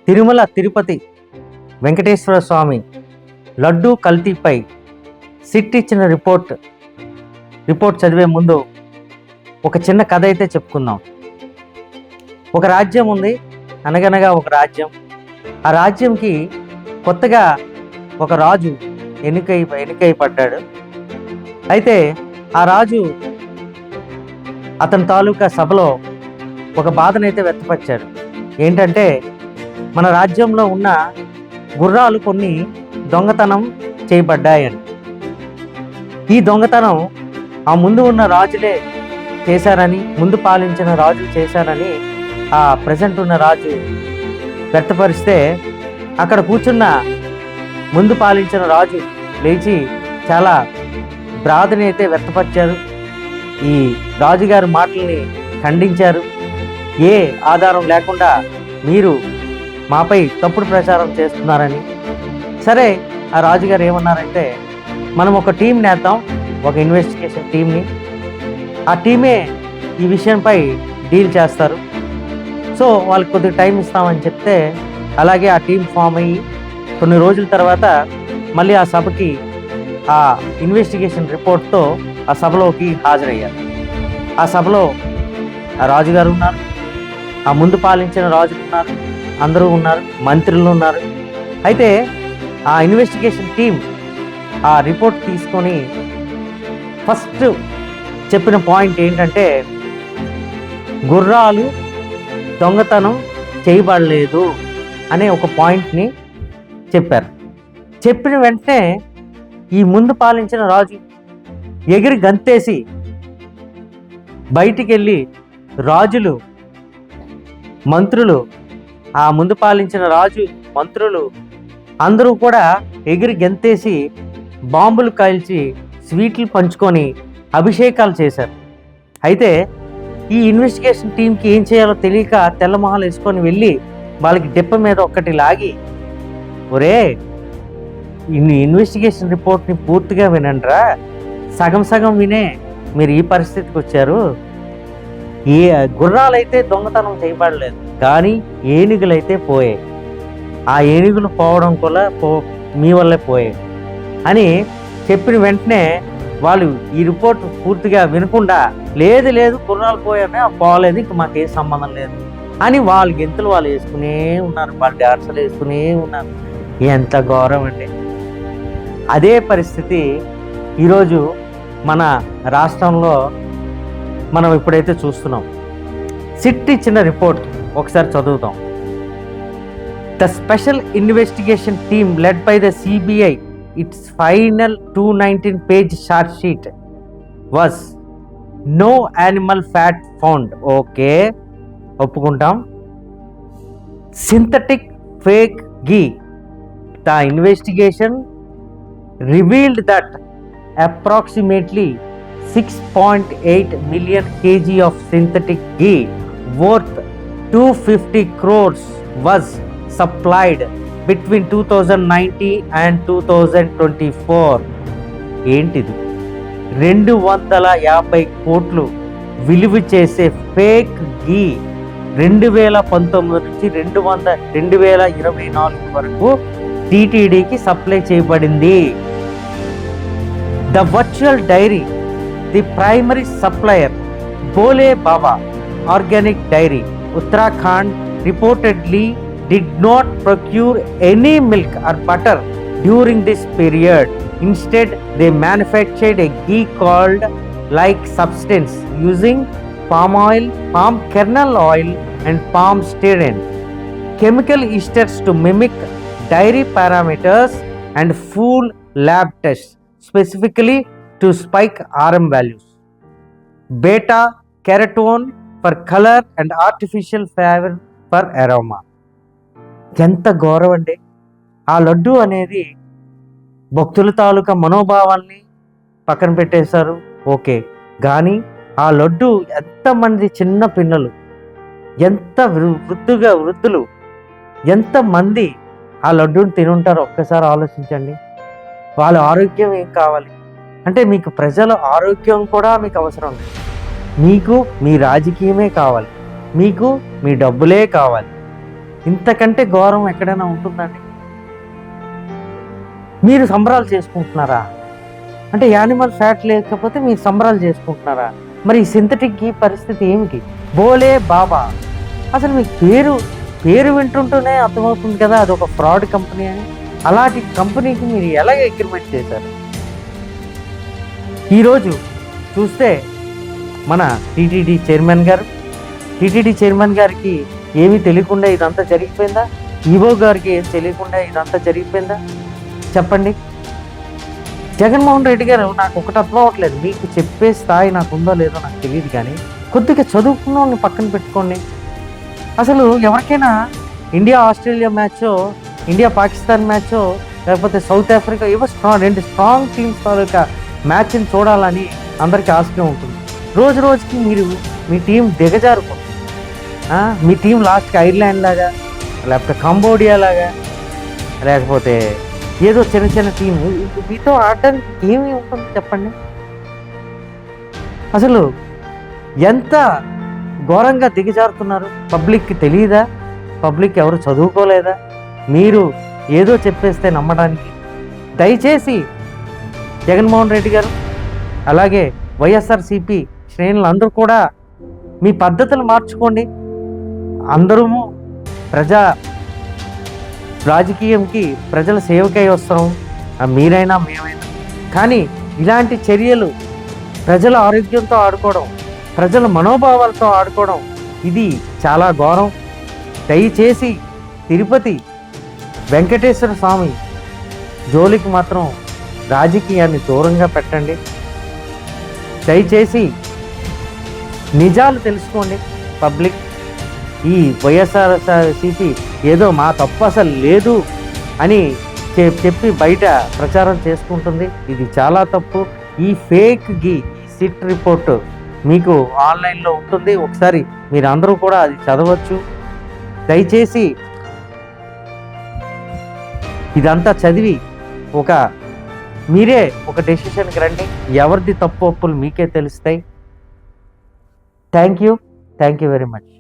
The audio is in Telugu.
తిరుమల తిరుపతి వెంకటేశ్వర స్వామి లడ్డూ కల్తీపై సిట్ ఇచ్చిన రిపోర్ట్ చదివే ముందు ఒక చిన్న కథ అయితే చెప్పుకుందాం. ఒక రాజ్యం ఉంది. అనగనగా ఒక రాజ్యం. ఆ రాజ్యంకి కొత్తగా ఒక రాజు ఎన్నికై పడ్డాడు. అయితే ఆ రాజు అతని తాలూకా సభలో ఒక బాధనైతే వ్యక్తపరిచాడు. ఏంటంటే, మన రాజ్యంలో ఉన్న గుర్రాలు కొన్ని దొంగతనం చేయబడ్డాయని. ఈ దొంగతనం ఆ ముందు ఉన్న రాజులే చేశారని, ముందు పాలించిన రాజులు చేశారని ఆ ప్రజెంట్ ఉన్న రాజు వ్యక్తపరిస్తే, అక్కడ కూర్చున్న ముందు పాలించిన రాజు లేచి చాలా బాధని అయితే వ్యక్తపరిచారు. ఈ రాజుగారి మాటల్ని ఖండించారు. ఏ ఆధారం లేకుండా మీరు మాపై తప్పుడు ప్రచారం చేస్తున్నారని. సరే, ఆ రాజుగారు ఏమన్నారంటే, మనం ఒక టీం నేద్దాం, ఒక ఇన్వెస్టిగేషన్ టీంని. ఆ టీమే ఈ విషయంపై డీల్ చేస్తారు. సో వాళ్ళకి కొద్దిగా టైం ఇస్తామని చెప్తే, అలాగే ఆ టీం ఫామ్ అయ్యి కొన్ని రోజుల తర్వాత మళ్ళీ ఆ సభకి ఆ ఇన్వెస్టిగేషన్ రిపోర్ట్తో ఆ సభలోకి హాజరయ్యారు. ఆ సభలో ఆ రాజుగారు ఉన్నారు, ఆ ముందు పాలించిన రాజులు ఉన్నారు, అందరూ ఉన్నారు, మంత్రులు ఉన్నారు. అయితే ఆ ఇన్వెస్టిగేషన్ టీం ఆ రిపోర్ట్ తీసుకొని ఫస్ట్ చెప్పిన పాయింట్ ఏంటంటే, గుర్రాలు దొంగతనం చేయబడలేదు అనే ఒక పాయింట్ని చెప్పారు. చెప్పిన వెంటనే ఈ ముందు పాలించిన రాజు ఎగిరి గంతేసి బయటికి వెళ్ళి రాజులు, మంత్రులు, ఆ ముందు పాలించిన రాజు, మంత్రులు అందరూ కూడా ఎగిరి గెంతేసి బాంబులు కాల్చి స్వీట్లు పంచుకొని అభిషేకాలు చేశారు. అయితే ఈ ఇన్వెస్టిగేషన్ టీంకి ఏం చేయాలో తెలియక తెల్లమొహాలు వేసుకొని వెళ్ళి వాళ్ళకి దెబ్బ మీద ఒక్కటి లాగి, ఒరే, ఇన్వెస్టిగేషన్ రిపోర్ట్ని పూర్తిగా వినండిరా, సగం సగం వినే మీరు ఈ పరిస్థితికి వచ్చారు. ఏ గుర్రాలైతే దొంగతనం చేయబడలేదు, కానీ ఏనుగులైతే పోయాయి. ఆ ఏనుగులు పోవడం కూడా మీ వల్లే పోయాయి అని చెప్పిన వెంటనే వాళ్ళు ఈ రిపోర్ట్ పూర్తిగా వినకుండా, లేదు గుర్రాలు పోయామే, పోలేదు, ఇంక మాకేం సంబంధం లేదు అని వాళ్ళు గెంతులు వాళ్ళు వేసుకునే ఉన్నారు, వాళ్ళు డాన్సులు వేసుకునే ఉన్నారు. ఎంత గౌరవం అండి! అదే పరిస్థితి ఈరోజు మన రాష్ట్రంలో మనం ఇప్పుడైతే చూస్తున్నాం. సిట్ ఇచ్చిన రిపోర్ట్ ఒకసారి చదువుతాం. The special investigation team led by the CBI, it's final 219 page charge sheet was no animal fat found. Okay, ఒప్పుకుంటాం. Synthetic fake ghee. The investigation revealed that approximately 6.8 million kg of synthetic ghee worth 250 crores was supplied between 2019 and 2024. ఏంటిది? 250 కోట్లు విలువ చేసే ఫేక్ ఘీ 2019 నుంచి 2024 వరకు టీటీడీకి సప్లై చేయబడింది. The virtual dairy, the primary supplier Bhole Baba organic dairy, Uttarakhand, reportedly did not procure any milk or butter during this period. Instead, they manufactured a ghee called like substance using palm oil, palm kernel oil and palm stearin, chemical esters to mimic dairy parameters and fool lab tests specifically to spike RM values. Beta carotene for color and artificial flavor for aroma. ఎంత గౌరవం అండి! ఆ లడ్డు అనేది భక్తుల తాలూకా మనోభావాల్ని పక్కన పెట్టేశారు. ఓకే, కానీ ఆ లడ్డు ఎంతమంది చిన్న పిల్లలు, ఎంత వృద్ధులు ఎంతమంది ఆ లడ్డూని తినుంటారో ఒక్కసారి ఆలోచించండి. వాళ్ళ ఆరోగ్యం ఏం కావాలి అంటే, మీకు ప్రజల ఆరోగ్యం కూడా మీకు అవసరం లేదు. మీకు మీ రాజకీయమే కావాలి, మీకు మీ డబ్బులే కావాలి. ఇంతకంటే ఘోరం ఎక్కడైనా ఉంటుందండి? మీరు సంబరాలు చేసుకుంటున్నారా? అంటే యానిమల్ ఫ్యాట్ లేకపోతే మీరు సంబరాలు చేసుకుంటున్నారా? మరి ఈ సింథటిక్ ఘీ పరిస్థితి ఏమిటి? బోలే బాబా, అసలు మీకు పేరు వింటుంటూనే అర్థమవుతుంది కదా అది ఒక ఫ్రాడ్ కంపెనీ అని. అలాంటి కంపెనీకి మీరు ఎలాగ అగ్రిమెంట్ చేశారు? ఈరోజు చూస్తే మన టీటీడీ చైర్మన్ గారికి ఏమీ తెలియకుండా ఇదంతా జరిగిపోయిందా? ఈవో గారికి ఏం తెలియకుండా ఇదంతా జరిగిపోయిందా? చెప్పండి. జగన్మోహన్ రెడ్డి గారు నాకు ఒకటి అర్థం అవ్వట్లేదు, మీకు చెప్పే స్థాయి నాకు ఉందో లేదో నాకు తెలియదు, కానీ కొద్దిగా చదువుకున్న వాళ్ళని పక్కన పెట్టుకోండి. అసలు ఎవరికైనా ఇండియా ఆస్ట్రేలియా మ్యాచో, ఇండియా పాకిస్తాన్ మ్యాచో, లేకపోతే సౌత్ ఆఫ్రికా ఏవో రెండు స్ట్రాంగ్ టీమ్స్ తాలూకా మ్యాచ్ని చూడాలని అందరికీ ఆశగా ఉంటుంది. రోజు రోజుకి మీరు మీ టీం దిగజారుకుంటుంది. మీ టీం లాస్ట్కి ఐర్లాండ్ లాగా, లేకపోతే కంబోడియా లాగా, లేకపోతే ఏదో చిన్న టీం మీతో ఆడడానికి ఏమి ఉంటుంది చెప్పండి? అసలు ఎంత ఘోరంగా దిగజారుతున్నారు. పబ్లిక్కి తెలియదా? పబ్లిక్ ఎవరు చదువుకోలేదా? మీరు ఏదో చెప్పేస్తే నమ్మడానికి. దయచేసి జగన్మోహన్ రెడ్డి గారు అలాగే వైఎస్ఆర్సీపీ శ్రేణులు అందరూ కూడా మీ పద్ధతులు మార్చుకోండి. అందరూ రాజకీయంకి ప్రజల సేవకై వస్తాం, మీరైనా మేమైనా. కానీ ఇలాంటి చర్యలు ప్రజల ఆరోగ్యంతో ఆడుకోవడం, ప్రజల మనోభావాలతో ఆడుకోవడం ఇది చాలా ఘోరం. దయచేసి తిరుపతి వెంకటేశ్వర స్వామి జోలికి మాత్రం రాజకీయాన్ని దూరంగా పెట్టండి. దయచేసి నిజాలు తెలుసుకోండి. పబ్లిక్ ఈ వైఎస్ఆర్సీపీ ఏదో మా తప్పు అసలు లేదు అని చెప్పి బయట ప్రచారం చేసుకుంటుంది. ఇది చాలా తప్పు. ఈ ఫేక్ ఘీ, ఈ సిట్ రిపోర్ట్ మీకు ఆన్లైన్లో ఉంటుంది, ఒకసారి మీరు అందరూ కూడా అది చదవచ్చు. దయచేసి ఇదంతా చదివి మీరే ఒక డెసిషన్కి రండి. ఎవరిది తప్పు ఒప్పులు మీకే తెలుస్తాయి. Thank you very much.